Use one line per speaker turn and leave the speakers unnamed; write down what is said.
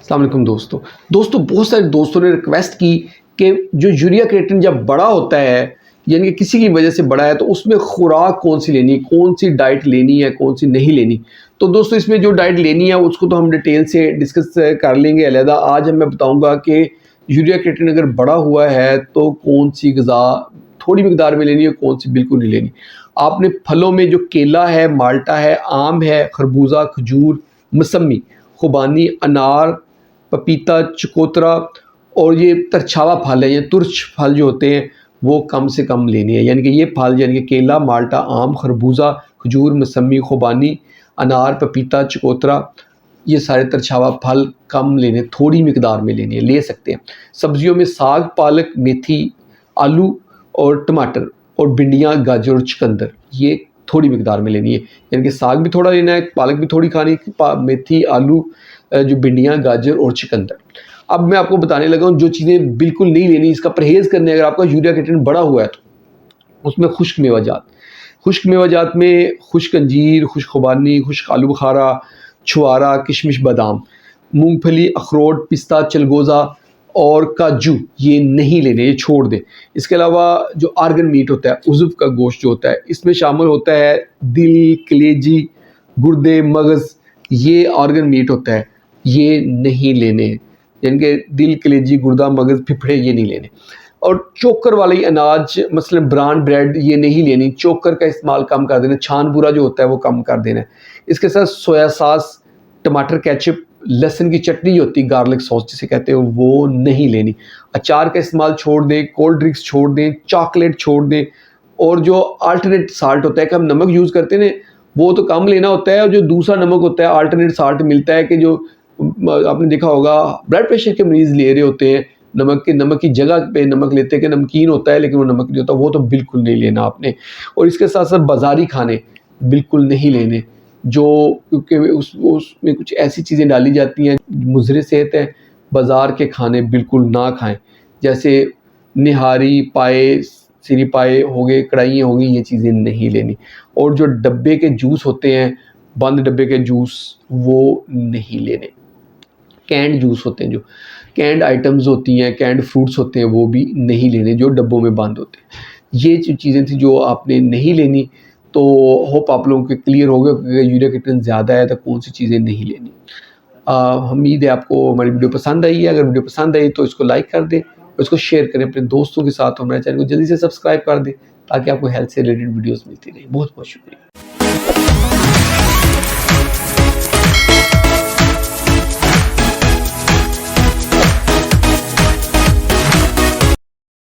अस्सलाम वालेकुम दोस्तों बहुत सारे दोस्तों ने रिक्वेस्ट की कि जो यूरिया क्रिएटिनिन जब बड़ा होता है यानी कि किसी की वजह से बड़ा है तो उसमें खुराक कौन सी लेनी, कौन सी डाइट लेनी है, कौन सी नहीं लेनी। तो दोस्तों इसमें जो डाइट लेनी है उसको तो हम डिटेल से डिस्कस कर लेंगे अलहदा। आज मैं बताऊंगा कि यूरिया क्रिएटिनिन अगर बड़ा हुआ है तो कौन सी ग़िज़ा थोड़ी मकदार में लेनी है, कौन सी बिल्कुल नहीं लेनी। आपने फलों में जो केला है, माल्टा है, आम है, खरबूजा, खजूर, मौसमी, खुबानी, अनार, पपीता, चकोतरा और ये तरछावा फल है या तुर्च फल जो होते हैं वो कम से कम लेने हैं। यानी कि ये फल यानी कि केला, माल्टा, आम, खरबूजा, खजूर, मौसमी, खुबानी, अनार, पपीता, चकोतरा, ये सारे तरछावा फल कम लेने, थोड़ी मिकदार में लेने ले सकते हैं। सब्जियों में साग, पालक, मेथी, आलू और टमाटर और भिंडियाँ, गाजर और चुकंदर ये थोड़ी मिकदार में लेनी है। यानी कि साग भी थोड़ा लेना है, पालक भी थोड़ी खानी, मेथी, आलू, जो भिंडियाँ, गाजर और चुकंदर। अब मैं आपको बताने लगा हूँ जो चीज़ें बिल्कुल नहीं लेनी, इसका परहेज़ करने अगर आपका यूरिया क्रिएटिनिन बड़ा हुआ है तो उसमें खुश्क मेवाजात में खुश्क अंजीर, खुश्क खुबानी, खुश्क आलू बुखारा, छुआरा, किशमिश, बादाम, मूंगफली, अखरोट, पिस्ता, चलगोज़ा और काजू ये नहीं लेने, ये छोड़ दें। इसके अलावा जो आर्गन मीट होता है, उज़्व का गोश्त जो होता है, इसमें शामिल होता है दिल, कलेजी, गुर्दे, मगज़, ये आर्गन मीट होता है, ये नहीं लेने। यानी कि दिल, कलेजी, गुर्दा, मगज़, फिफड़े ये नहीं लेने। और चोकर वाली अनाज मसलन ब्राउन ब्रेड ये नहीं लेनी, चोकर का इस्तेमाल कम कर देना, छान बूरा जो होता है वो कम कर देना है। इसके साथ सोया सॉस, टमाटर केचप, लहसुन की चटनी होती है गार्लिक सॉस जिसे कहते हैं वो नहीं लेनी। अचार का इस्तेमाल छोड़ दें, कोल्ड ड्रिंक्स छोड़ दें, चॉकलेट छोड़ दें और जो अल्टरनेट साल्ट होता है कि हम नमक यूज़ करते हैं ना वो तो कम लेना होता है। और जो दूसरा नमक होता है अल्टरनेट साल्ट मिलता है कि जो आपने देखा होगा ब्लड प्रेशर के मरीज़ ले रहे होते हैं नमक की जगह पे नमक लेते हैं कि नमकीन होता है लेकिन वो नमक नहीं होता, वो तो बिल्कुल नहीं लेना आपने। और इसके साथ साथ बाज़ारी खाने बिल्कुल नहीं लेने जो क्योंकि उसमें कुछ ऐसी चीज़ें डाली जाती हैं मुज़र सेहत है। बाज़ार के खाने बिल्कुल ना खाएं, जैसे निहारी पाए, सिरी पाए हो गए, कढ़ाइयाँ हो गई, ये चीज़ें नहीं लेनी। और जो डब्बे के जूस होते हैं, बंद डब्बे के जूस वो नहीं लेने। कैंड जूस होते हैं, जो कैंड आइटम्स होती हैं, कैंड फ्रूट्स होते हैं वो भी नहीं लेने जो डब्बों में बंद होते हैं। ये जो चीज़ें थी जो आपने नहीं लेनी। तो होप आप लोगों के क्लियर हो गया कि यूरिया क्रिएटिनिन ज़्यादा है तो कौन सी चीज़ें नहीं लेनी। उम्मीद है आपको हमारी वीडियो पसंद आई है। अगर वीडियो पसंद आई तो इसको लाइक कर दें, इसको शेयर करें अपने दोस्तों के साथ, हमारे चैनल को जल्दी से सब्सक्राइब कर दें ताकि आपको हेल्थ से रिलेटेड वीडियोस मिलती रहें। बहुत बहुत शुक्रिया।